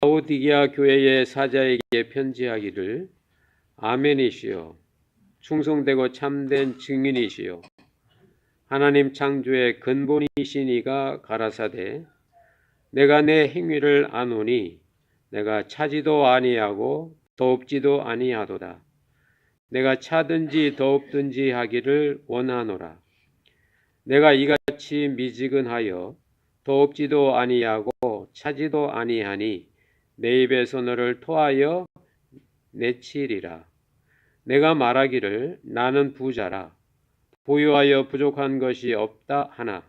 라오디게아 교회의 사자에게 편지하기를 아멘이시여 충성되고 참된 증인이시여 하나님 창조의 근본이시니가 가라사대 내가 내 행위를 아노니 내가 차지도 아니하고 더웁지도 아니하도다. 내가 차든지 더웁든지 하기를 원하노라. 내가 이같이 미지근하여 더웁지도 아니하고 차지도 아니하니 내 입에서 너를 토하여 내치리라. 내가 말하기를 나는 부자라 부유하여 부족한 것이 없다 하나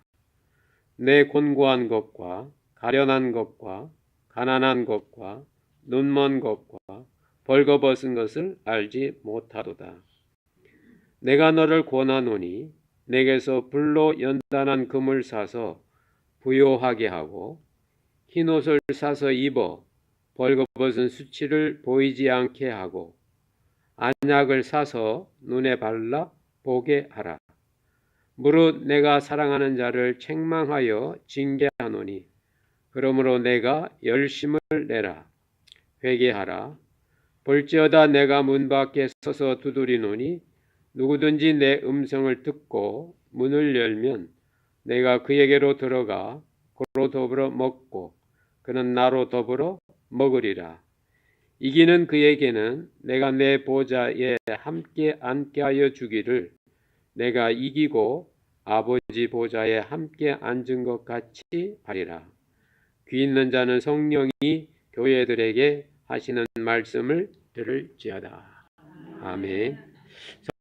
내 곤고한 것과 가련한 것과 가난한 것과 눈먼 것과 벌거벗은 것을 알지 못하도다. 내가 너를 권하노니 내게서 불로 연단한 금을 사서 부요하게 하고 흰옷을 사서 입어 벌거벗은 수치를 보이지 않게 하고 안약을 사서 눈에 발라 보게 하라. 무릇 내가 사랑하는 자를 책망하여 징계하노니 그러므로 내가 열심을 내라. 회개하라. 볼지어다 내가 문 밖에 서서 두드리노니 누구든지 내 음성을 듣고 문을 열면 내가 그에게로 들어가 그로 더불어 먹고 그는 나로 더불어 먹으리라. 이기는 그에게는 내가 내 보좌에 함께 앉게 하여 주기를 내가 이기고 아버지 보좌에 함께 앉은 것 같이 하리라. 귀 있는 자는 성령이 교회들에게 하시는 말씀을 들을지어다. 아멘.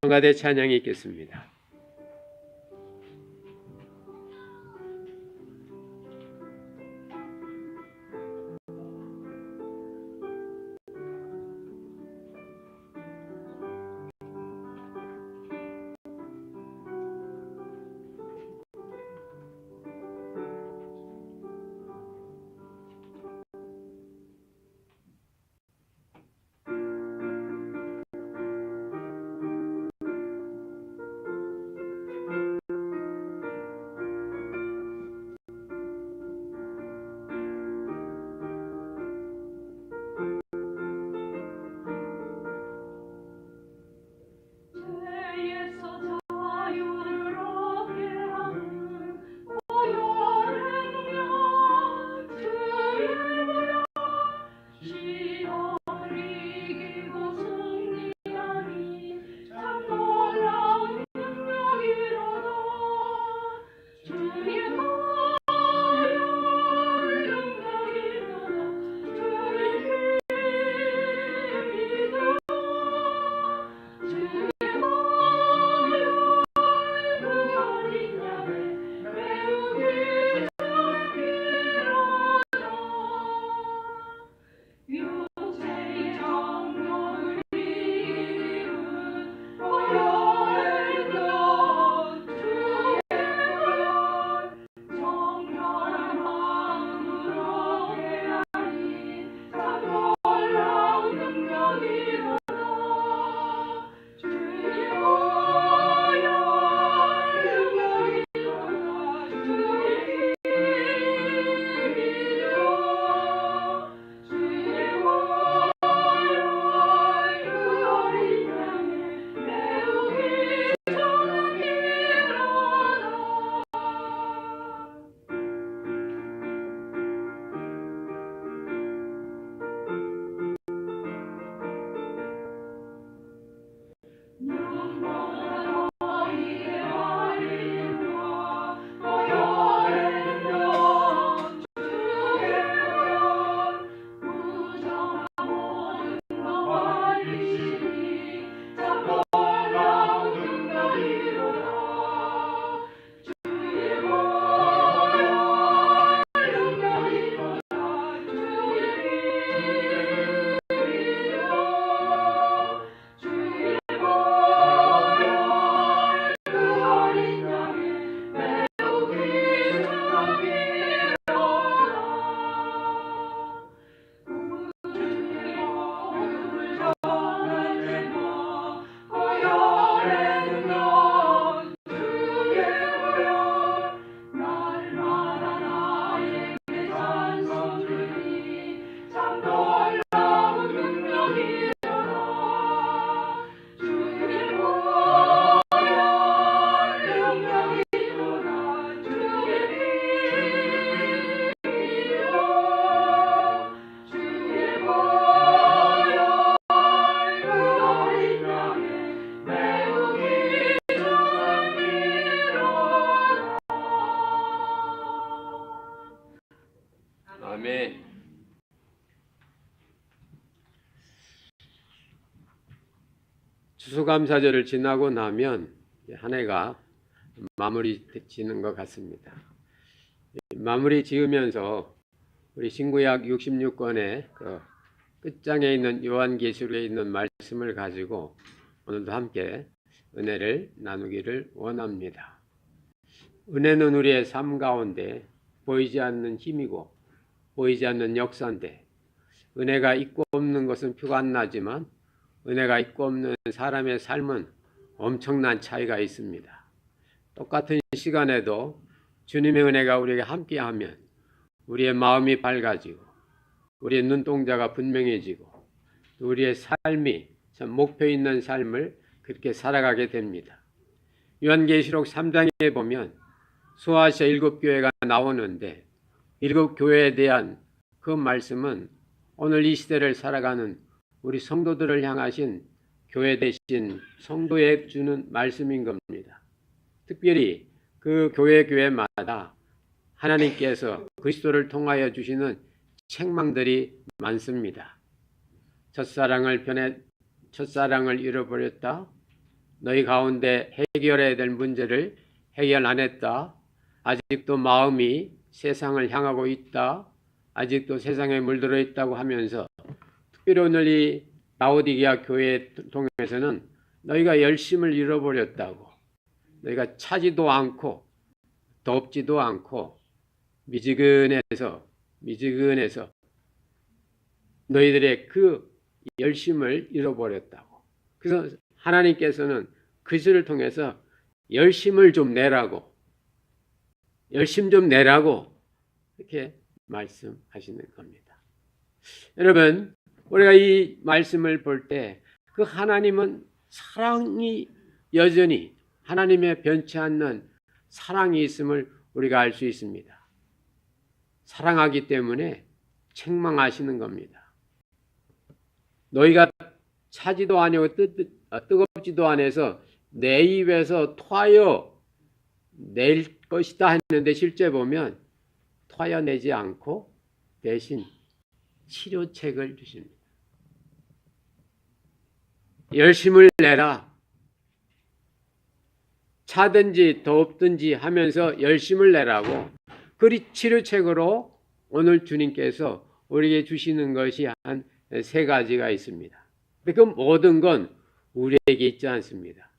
성가대 찬양이 있겠습니다. 추수감사절을 지나고 나면 한 해가 마무리 지는 것 같습니다. 마무리 지으면서 우리 신구약 66권의 그 끝장에 있는 요한계시록에 있는 말씀을 가지고 오늘도 함께 은혜를 나누기를 원합니다. 은혜는 우리의 삶 가운데 보이지 않는 힘이고 보이지 않는 역사인데, 은혜가 있고 없는 것은 표가 안 나지만 은혜가 있고 없는 사람의 삶은 엄청난 차이가 있습니다. 똑같은 시간에도 주님의 은혜가 우리에게 함께하면 우리의 마음이 밝아지고 우리의 눈동자가 분명해지고 우리의 삶이 참 목표 있는 삶을 그렇게 살아가게 됩니다. 요한계시록 3장에 보면 소아시아 7교회가 나오는데 7교회에 대한 그 말씀은 오늘 이 시대를 살아가는 우리 성도들을 향하신 교회 대신 성도에 주는 말씀인 겁니다. 특별히 그 교회마다 하나님께서 그리스도를 통하여 주시는 책망들이 많습니다. 첫사랑을 잃어버렸다. 너희 가운데 해결해야 될 문제를 해결 안 했다. 아직도 마음이 세상을 향하고 있다. 아직도 세상에 물들어 있다고 하면서, 특별히 오늘 이 라오디게아 교회 통해서는 너희가 열심을 잃어버렸다고, 너희가 차지도 않고 덥지도 않고 미지근해서 너희들의 그 열심을 잃어버렸다고. 그래서 하나님께서는 그들을 통해서 열심 좀 내라고 이렇게 말씀하시는 겁니다. 여러분, 우리가 이 말씀을 볼 때 그 하나님은 사랑이 여전히, 하나님의 변치 않는 사랑이 있음을 우리가 알 수 있습니다. 사랑하기 때문에 책망하시는 겁니다. 너희가 차지도 아니고 뜨겁지도 않아서 내 입에서 토하여 낼 것이다 했는데, 실제 보면 토하여 내지 않고 대신 치료책을 주십니다. 열심을 내라. 차든지 덥든지 하면서 열심을 내라고. 그 치료책으로 오늘 주님께서 우리에게 주시는 것이 한 3가지가 있습니다. 그 모든 건 우리에게 있지 않습니다.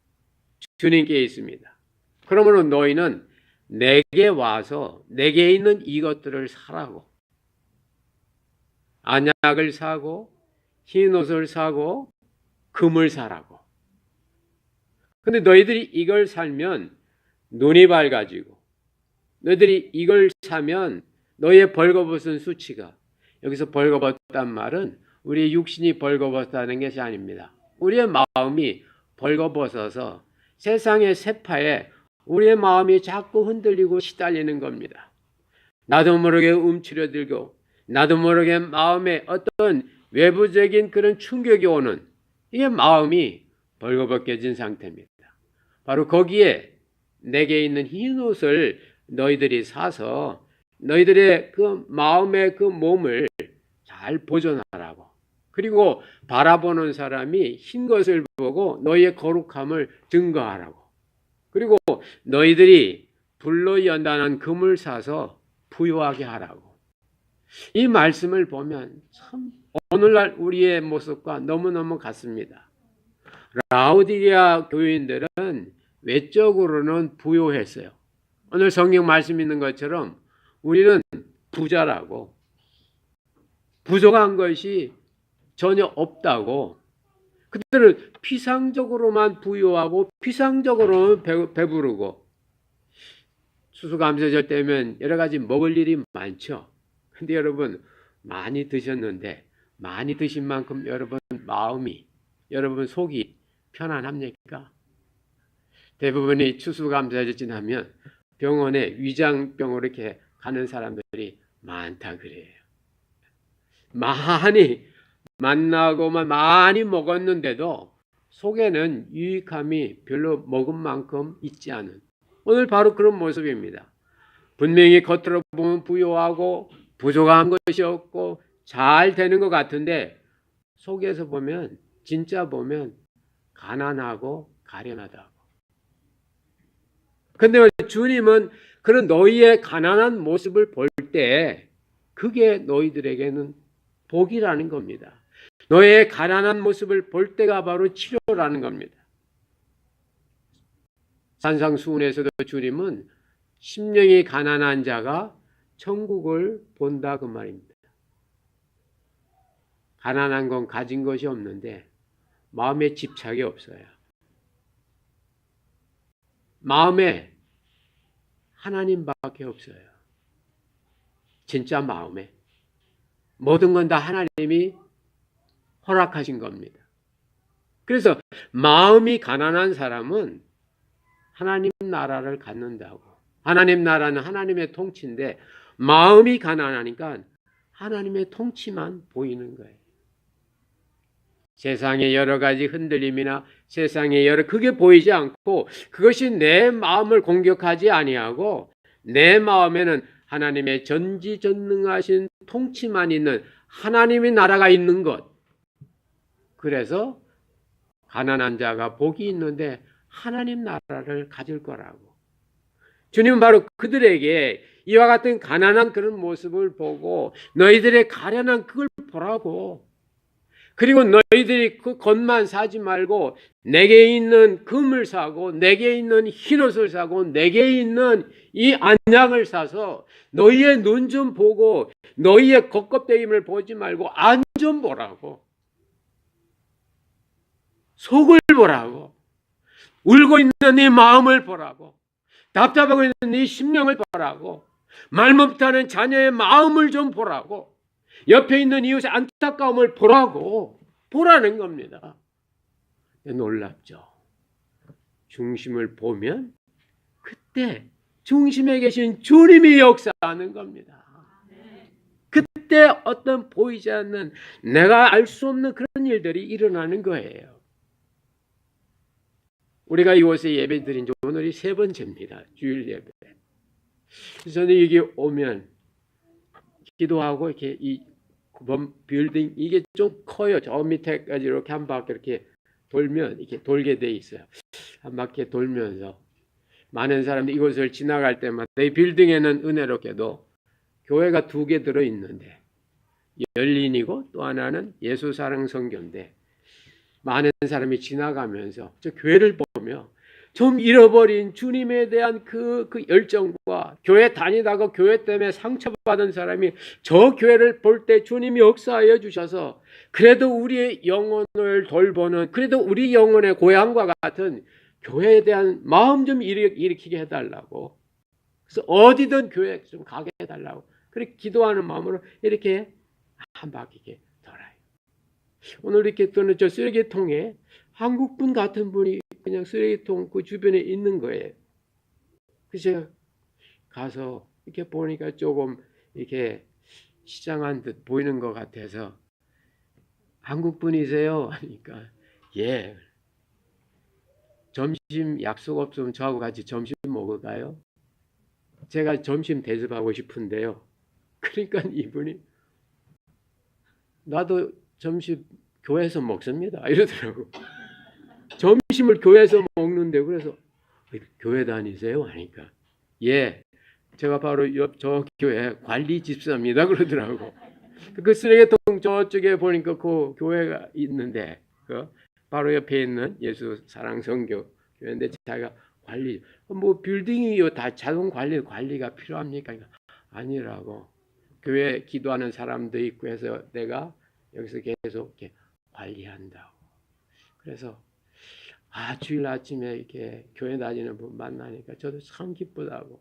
주님께 있습니다. 그러므로 너희는 내게 와서 내게 있는 이것들을 사라고. 안약을 사고 흰 옷을 사고 금을 사라고. 근데 너희들이 이걸 살면 눈이 밝아지고, 너희들이 이걸 사면 너희의 벌거벗은 수치가, 여기서 벌거벗단 말은 우리의 육신이 벌거벗다는 것이 아닙니다. 우리의 마음이 벌거벗어서 세상의 세파에 우리의 마음이 자꾸 흔들리고 시달리는 겁니다. 나도 모르게 움츠려들고 나도 모르게 마음에 어떤 외부적인 그런 충격이 오는, 이게 마음이 벌거벗겨진 상태입니다. 바로 거기에 내게 있는 흰 옷을 너희들이 사서 너희들의 그 마음의 그 몸을 잘 보존하라고. 그리고 바라보는 사람이 흰 것을 보고 너희의 거룩함을 증거하라고. 그리고 너희들이 불로 연단한 금을 사서 부유하게 하라고. 이 말씀을 보면 참 오늘날 우리의 모습과 너무너무 같습니다. 라오디게아 교인들은 외적으로는 부유했어요. 오늘 성경 말씀 있는 것처럼 우리는 부자라고, 부족한 것이 전혀 없다고, 그들은 피상적으로만 부유하고 피상적으로만 배부르고, 추수감사절 때면 여러 가지 먹을 일이 많죠. 근데 여러분, 많이 드셨는데 많이 드신 만큼 여러분 마음이, 여러분 속이 편안합니까? 대부분이 추수감사절 지나면 병원에 위장병으로 이렇게 가는 사람들이 많다 그래요. 많이 만나고만 많이 먹었는데도 속에는 유익함이 별로 먹은 만큼 있지 않은, 오늘 바로 그런 모습입니다. 분명히 겉으로 보면 부유하고 부족한 것이 없고 잘 되는 것 같은데 속에서 보면, 진짜 보면 가난하고 가련하다고. 근데 주님은 그런 너희의 가난한 모습을 볼 때 그게 너희들에게는 복이라는 겁니다. 너의 가난한 모습을 볼 때가 바로 치료라는 겁니다. 산상수훈에서도 주님은 심령이 가난한 자가 천국을 본다 그 말입니다. 가난한 건 가진 것이 없는데 마음에 집착이 없어요. 마음에 하나님밖에 없어요. 진짜 마음에. 모든 건 다 하나님이 허락하신 겁니다. 그래서 마음이 가난한 사람은 하나님 나라를 갖는다고. 하나님 나라는 하나님의 통치인데 마음이 가난하니까 하나님의 통치만 보이는 거예요. 세상의 여러 가지 흔들림이나 세상의 그게 보이지 않고 그것이 내 마음을 공격하지 아니하고 내 마음에는 하나님의 전지전능하신 통치만 있는 하나님의 나라가 있는 것. 그래서 가난한 자가 복이 있는데 하나님 나라를 가질 거라고. 주님은 바로 그들에게 이와 같은 가난한 그런 모습을 보고 너희들의 가련한 그걸 보라고. 그리고 너희들이 그 것만 사지 말고 내게 있는 금을 사고 내게 있는 흰옷을 사고 내게 있는 이 안약을 사서 너희의 눈 좀 보고 너희의 겉껍데기를 보지 말고 안 좀 보라고. 속을 보라고. 울고 있는 네 마음을 보라고. 답답하고 있는 네 심령을 보라고. 말 못하는 자녀의 마음을 좀 보라고. 옆에 있는 이웃의 안타까움을 보라고. 보라는 겁니다. 놀랍죠. 중심을 보면 그때 중심에 계신 주님이 역사하는 겁니다. 그때 어떤 보이지 않는 내가 알 수 없는 그런 일들이 일어나는 거예요. 우리가 이곳에 예배 드린 지 오늘이 3번째입니다. 주일 예배. 저는 여기 오면 기도하고 이렇게 이 빌딩 이게 좀 커요. 저 밑에까지 이렇게 한 바퀴 이렇게 돌면 이렇게 돌게 돼 있어요. 한 바퀴 돌면서 많은 사람들이 이곳을 지나갈 때마다 이 빌딩에는 은혜롭게도 교회가 2개 들어 있는데 열린이고 또 하나는 예수사랑성교인데 많은 사람이 지나가면서 저 교회를 보며 좀 잃어버린 주님에 대한 그 열정과 교회 다니다가 교회 때문에 상처받은 사람이 저 교회를 볼 때 주님이 역사하여 주셔서 그래도 우리의 영혼을 돌보는 그래도 우리 영혼의 고향과 같은 교회에 대한 마음 좀 일으키게 해달라고. 그래서 어디든 교회 좀 가게 해달라고. 그렇게 기도하는 마음으로 이렇게 한 바퀴 돌아요. 오늘 이렇게 또는 저 쓰레기통에 한국분 같은 분이 그냥 쓰레기통 그 주변에 있는 거예요. 그래서 제가 가서 이렇게 보니까 조금 이렇게 시장한 듯 보이는 것 같아서 한국분이세요? 하니까 예. 점심 약속 없으면 저하고 같이 점심 먹을까요? 제가 점심 대접하고 싶은데요. 그러니까 이분이 나도 점심 교회에서 먹습니다. 이러더라고. 점심을 교회에서 먹는데 그래서 교회 다니세요? 하니까 예, 제가 바로 옆 저 교회 관리 집사입니다. 그러더라고. 그 쓰레기통 저쪽에 보니까 그 교회가 있는데 그 바로 옆에 있는 예수 사랑 선교 교회인데 자기가 관리 뭐 빌딩이요 다 자동 관리가 필요합니까? 아니라고. 교회 기도하는 사람도 있고 해서 내가 여기서 계속 이렇게 관리한다고. 그래서 주일 아침에 이렇게 교회 다니는 분 만나니까 저도 참 기쁘다고.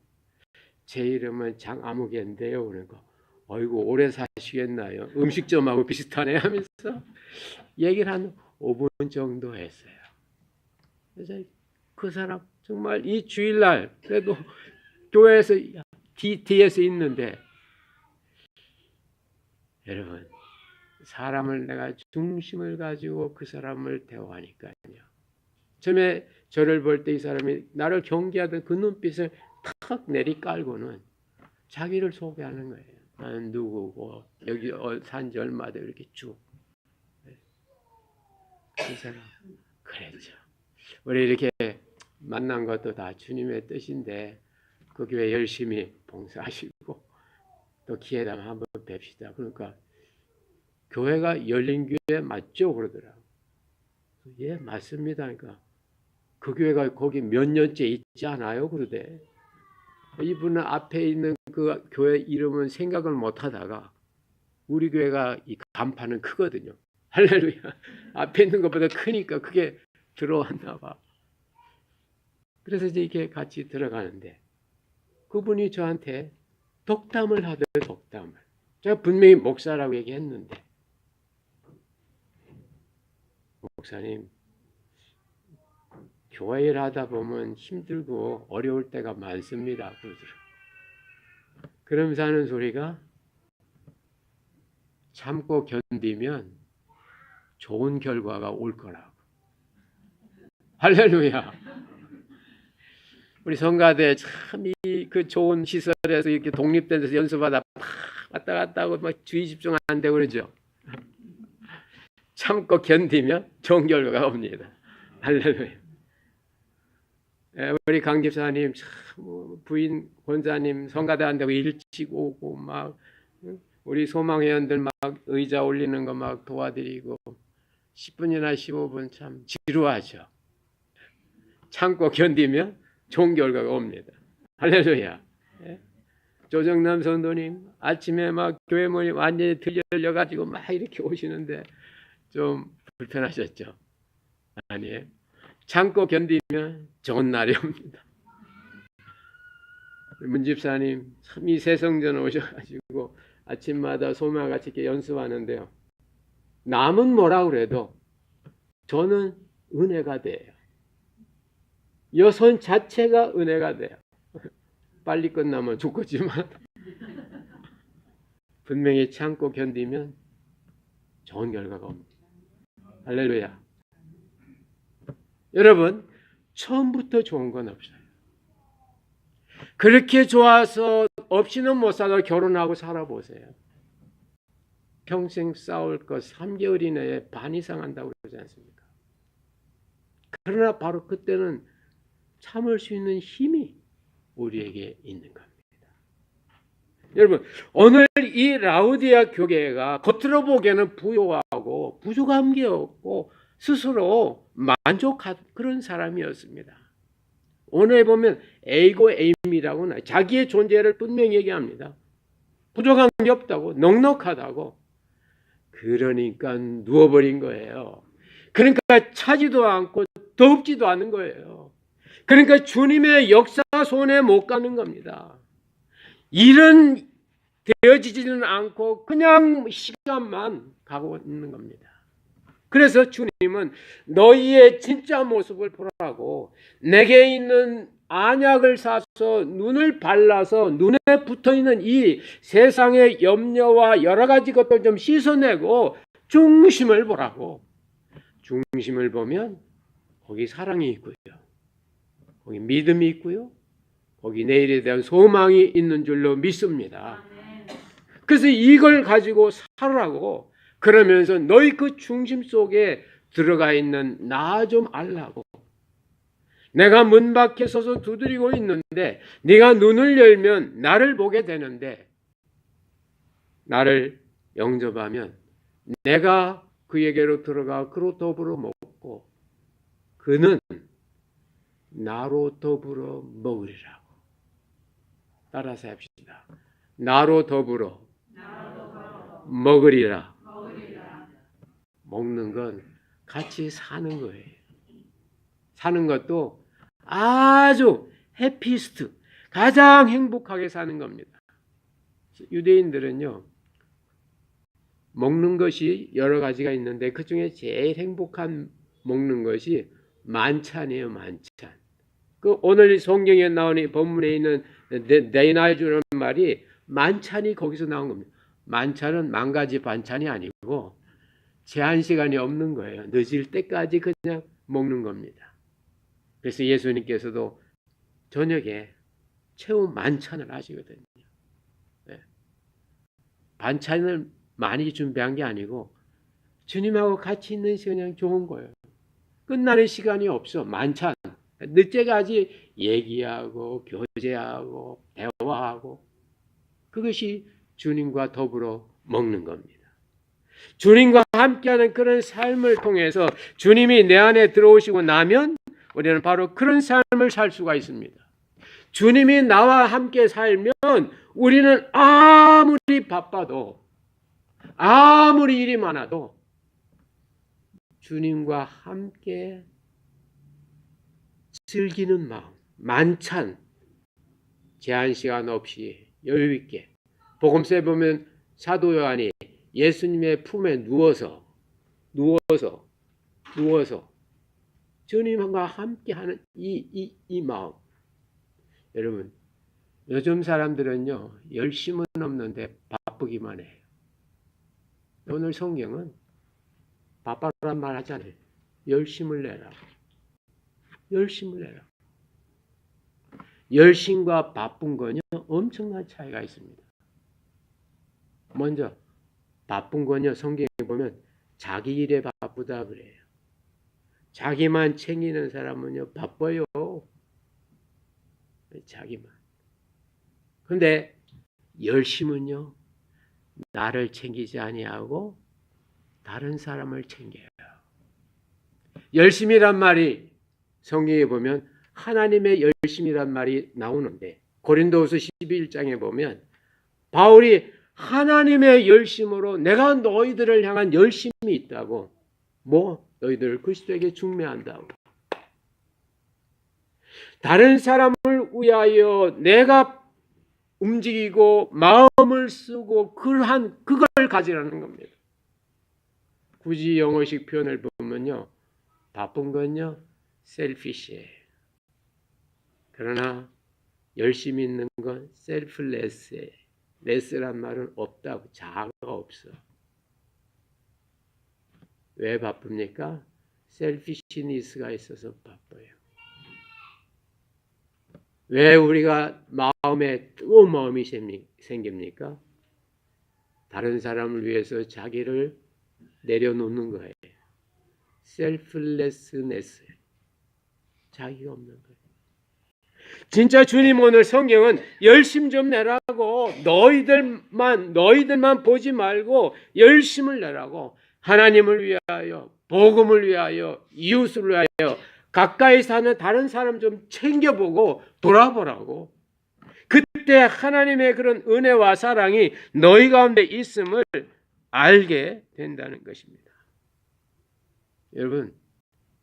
제 이름은 장아무개인데요. 그러니까 어이구 오래 사시겠나요? 음식점하고 비슷하네 하면서 얘기를 한 5분 정도 했어요. 그래서 그 사람 정말 이 주일날 그래도 교회에서 뒤에서 있는데 여러분 사람을 내가 중심을 가지고 그 사람을 대화하니까요. 처음에 저를 볼 때 이 사람이 나를 경계하던 그 눈빛을 탁 내리깔고는 자기를 소개하는 거예요. 나는 누구고 여기 산지 얼마 돼 이렇게 쭉. 그 사람 그랬죠. 우리 이렇게 만난 것도 다 주님의 뜻인데 그 교회 열심히 봉사하시고 또 기회되면 한번 뵙시다. 그러니까 교회가 열린 교회 맞죠? 그러더라고. 예, 맞습니다. 그러니까 그 교회가 거기 몇 년째 있지 않아요? 그러대. 이분은 앞에 있는 그 교회 이름은 생각을 못 하다가 우리 교회가 이 간판은 크거든요. 할렐루야. 앞에 있는 것보다 크니까 그게 들어왔나 봐. 그래서 이제 이렇게 같이 들어가는데 그분이 저한테 독담을 하더라고요. 독담을. 제가 분명히 목사라고 얘기했는데 목사님 교회 일 하다 보면 힘들고 어려울 때가 많습니다. 그러더라고요. 그러면서 하는 소리가 참고 견디면 좋은 결과가 올 거라고. 할렐루야. 우리 성가대 참 이 그 좋은 시설에서 이렇게 독립된 데서 연수받아 왔다 갔다 하고 막 주의 집중 안 되고 그러죠. 참고 견디면 좋은 결과가 옵니다. 할렐루야. 우리 강 집사님 참 부인 권사님 성가대 한다고 일찍 오고 막 우리 소망회원들 막 의자 올리는 거 막 도와드리고 10분이나 15분 참 지루하죠. 참고 견디면 좋은 결과가 옵니다. 할렐루야. 조정남 성도님 아침에 막 교회 문이 완전히 들려가지고 막 이렇게 오시는데 좀 불편하셨죠? 아니에요. 참고 견디면 좋은 날이 옵니다. 문집사님 참 이 새성전 오셔가지고 아침마다 소마같이 이렇게 연습하는데요. 남은 뭐라 그래도 저는 은혜가 돼요. 여선 자체가 은혜가 돼요. 빨리 끝나면 죽겠지만 분명히 참고 견디면 좋은 결과가 옵니다. 할렐루야. 여러분 처음부터 좋은 건 없어요. 그렇게 좋아서 없이는 못 살아 결혼하고 살아보세요. 평생 싸울 것 3개월 이내에 반 이상 한다고 그러지 않습니까? 그러나 바로 그때는 참을 수 있는 힘이 우리에게 있는 겁니다. 여러분 오늘 이 라우디아 교회가 겉으로 보기에는 부요하고 부족한 게 없고 스스로 만족한 그런 사람이었습니다. 오늘 보면 에이고 에임이라고 나요. 자기의 존재를 분명히 얘기합니다. 부족한 게 없다고 넉넉하다고. 그러니까 누워버린 거예요. 그러니까 차지도 않고 덥지도 않은 거예요. 그러니까 주님의 역사 손에 못 가는 겁니다. 일은 되어지지는 않고 그냥 시간만 가고 있는 겁니다. 그래서 주님은 너희의 진짜 모습을 보라고 내게 있는 안약을 사서 눈을 발라서 눈에 붙어있는 이 세상의 염려와 여러 가지 것들 좀 씻어내고 중심을 보라고. 중심을 보면 거기 사랑이 있고요. 거기 믿음이 있고요. 거기 내일에 대한 소망이 있는 줄로 믿습니다. 그래서 이걸 가지고 살라고 그러면서 너희 그 중심 속에 들어가 있는 나 좀 알라고. 내가 문 밖에 서서 두드리고 있는데 네가 눈을 열면 나를 보게 되는데 나를 영접하면 내가 그에게로 들어가 그로 더불어 먹고 그는 나로 더불어 먹으리라고. 따라서 합시다. 나로 더불어 먹으리라. 먹는 건 같이 사는 거예요. 사는 것도 아주 해피스트, 가장 행복하게 사는 겁니다. 유대인들은요, 먹는 것이 여러 가지가 있는데 그 중에 제일 행복한 먹는 것이 만찬이에요, 만찬. 그 오늘 성경에 나오는 본문에 있는 네이나이주라는 말이 만찬이 거기서 나온 겁니다. 만찬은 만 가지 반찬이 아니고 제한 시간이 없는 거예요. 늦을 때까지 그냥 먹는 겁니다. 그래서 예수님께서도 저녁에 최후 만찬을 하시거든요. 네. 반찬을 많이 준비한 게 아니고 주님하고 같이 있는 시간이 그냥 좋은 거예요. 끝나는 시간이 없어. 만찬. 늦게까지 얘기하고 교제하고 대화하고 그것이 주님과 더불어 먹는 겁니다. 주님과 함께하는 그런 삶을 통해서 주님이 내 안에 들어오시고 나면 우리는 바로 그런 삶을 살 수가 있습니다. 주님이 나와 함께 살면 우리는 아무리 바빠도 아무리 일이 많아도 주님과 함께 즐기는 마음, 만찬, 제한 시간 없이 여유 있게. 복음서에 보면 사도 요한이 예수님의 품에 누워서 주님과 함께하는 이 마음. 여러분, 요즘 사람들은요 열심은 없는데 바쁘기만 해요. 오늘 성경은 바빠란 말 하잖아요. 열심을 내라. 열심을 내라. 열심과 바쁜 건요 엄청난 차이가 있습니다. 먼저 바쁜 건요 성경에 보면 자기 일에 바쁘다 그래요. 자기만 챙기는 사람은요 바빠요. 자기만. 근데 열심은요 나를 챙기지 아니하고 다른 사람을 챙겨요. 열심이란 말이 성경에 보면 하나님의 열심이란 말이 나오는데 고린도후서 11장에 보면 바울이 하나님의 열심으로 내가 너희들을 향한 열심이 있다고. 너희들을 그리스도에게 중매한다고. 다른 사람을 위하여 내가 움직이고 마음을 쓰고 그걸 가지라는 겁니다. 굳이 영어식 표현을 보면요. 바쁜 건요. 셀피시예요. 그러나 열심히 있는 건 셀플레스예요. 레스란 말은 없다고. 자아가 없어. 왜 바쁩니까? 셀피시니스가 있어서 바빠요. 왜 우리가 마음에 뜨거운 마음이 생깁니까? 다른 사람을 위해서 자기를 내려놓는 거예요. 셀플레스네스. 자기가 없는 거예요. 진짜 주님 오늘 성경은 열심 좀 내라고. 너희들만 보지 말고 열심을 내라고. 하나님을 위하여, 복음을 위하여, 이웃을 위하여 가까이 사는 다른 사람 좀 챙겨보고 돌아보라고. 그때 하나님의 그런 은혜와 사랑이 너희 가운데 있음을 알게 된다는 것입니다. 여러분,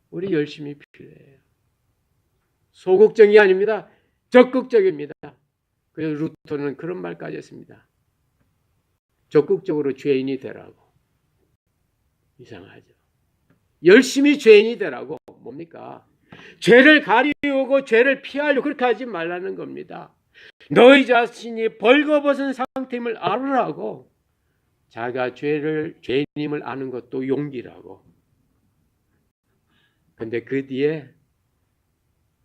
우리 열심히 필요해요. 소극적이 아닙니다. 적극적입니다. 그래서 루터는 그런 말까지 했습니다. 적극적으로 죄인이 되라고. 이상하죠. 열심히 죄인이 되라고. 뭡니까? 죄를 가리우고 죄를 피하려고 그렇게 하지 말라는 겁니다. 너희 자신이 벌거벗은 상태임을 알으라고. 자기가 죄인임을 아는 것도 용기라고. 근데 그 뒤에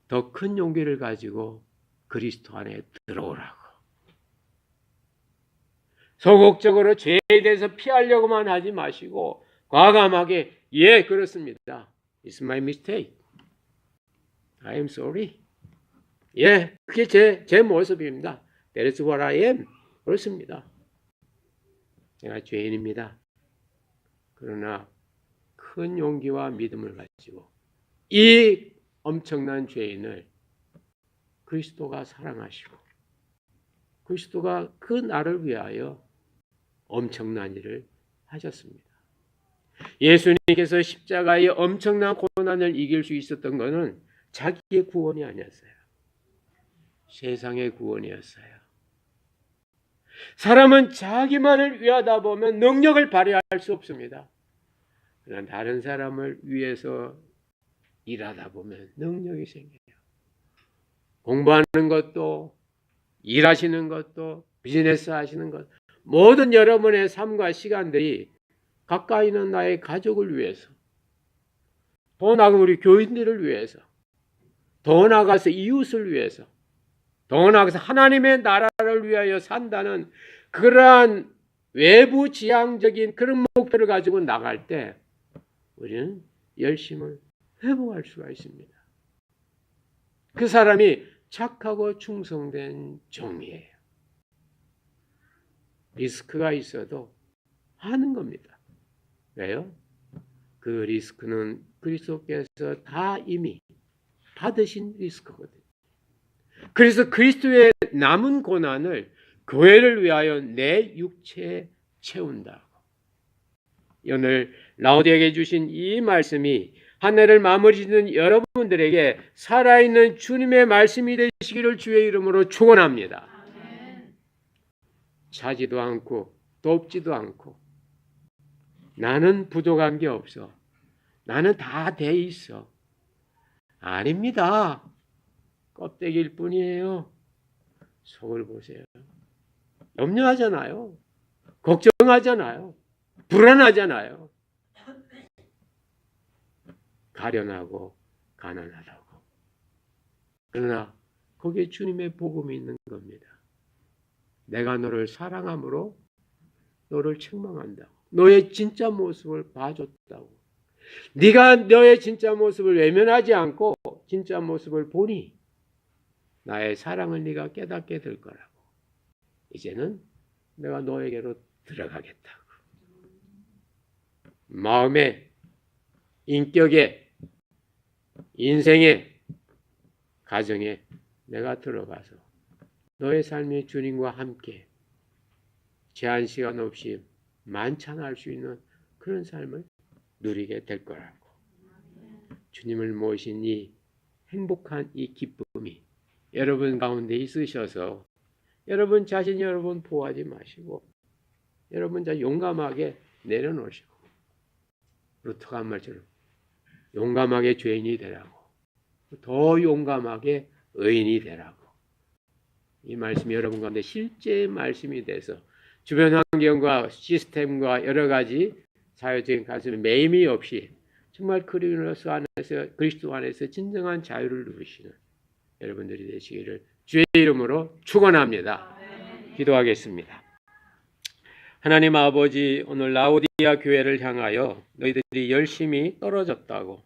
더 큰 용기를 가지고 그리스도 안에 들어오라고. 소극적으로 죄에 대해서 피하려고만 하지 마시고 과감하게 예, 그렇습니다. It's my mistake. I am sorry. 예, 그게 제 모습입니다. That is what I am. 그렇습니다. 제가 죄인입니다. 그러나 큰 용기와 믿음을 가지고 이 엄청난 죄인을 그리스도가 사랑하시고 그리스도가 그 나를 위하여 엄청난 일을 하셨습니다. 예수님께서 십자가의 엄청난 고난을 이길 수 있었던 것은 자기의 구원이 아니었어요. 세상의 구원이었어요. 사람은 자기만을 위하다 보면 능력을 발휘할 수 없습니다. 그러나 다른 사람을 위해서 일하다 보면 능력이 생겨요. 공부하는 것도, 일하시는 것도, 비즈니스 하시는 것, 모든 여러분의 삶과 시간들이 가까이 있는 나의 가족을 위해서, 더 나아가 우리 교인들을 위해서, 더 나아가서 이웃을 위해서, 더 나아가서 하나님의 나라를 위하여 산다는 그러한 외부 지향적인 그런 목표를 가지고 나갈 때 우리는 열심을 회복할 수가 있습니다. 그 사람이 착하고 충성된 종이에요. 리스크가 있어도 하는 겁니다. 왜요? 그 리스크는 그리스도께서 다 이미 받으신 리스크거든요. 그래서 그리스도의 남은 고난을 교회를 위하여 내 육체에 채운다고. 오늘 라오디에게 주신 이 말씀이 한 해를 마무리 짓는 여러분들에게 살아있는 주님의 말씀이 되시기를 주의 이름으로 축원합니다. 차지도 않고 돕지도 않고 나는 부족한 게 없어. 나는 다 돼 있어. 아닙니다. 껍데기일 뿐이에요. 속을 보세요. 염려하잖아요. 걱정하잖아요. 불안하잖아요. 가련하고 가난하다고. 그러나 거기에 주님의 복음이 있는 겁니다. 내가 너를 사랑함으로 너를 책망한다고. 너의 진짜 모습을 봐줬다고. 네가 너의 진짜 모습을 외면하지 않고 진짜 모습을 보니 나의 사랑을 네가 깨닫게 될 거라고. 이제는 내가 너에게로 들어가겠다고. 마음에, 인격에, 인생에, 가정에 내가 들어가서 너의 삶의 주님과 함께 제한 시간 없이 만찬할 수 있는 그런 삶을 누리게 될 거라고. 주님을 모신 이 행복한 이 기쁨이 여러분 가운데 있으셔서 여러분 자신 여러분 보호하지 마시고 여러분 자 용감하게 내려놓으시고 루터가 한 말처럼 용감하게 죄인이 되라고 더 용감하게 의인이 되라고 이 말씀이 여러분 가운데 실제 말씀이 돼서 주변 환경과 시스템과 여러 가지 사회적인 가슴에 매임이 없이 정말 그리스도 안에서 진정한 자유를 누리시는 여러분들이 되시기를 주의 이름으로 축원합니다. 기도하겠습니다. 하나님 아버지, 오늘 라오디아 교회를 향하여 너희들이 열심히 떨어졌다고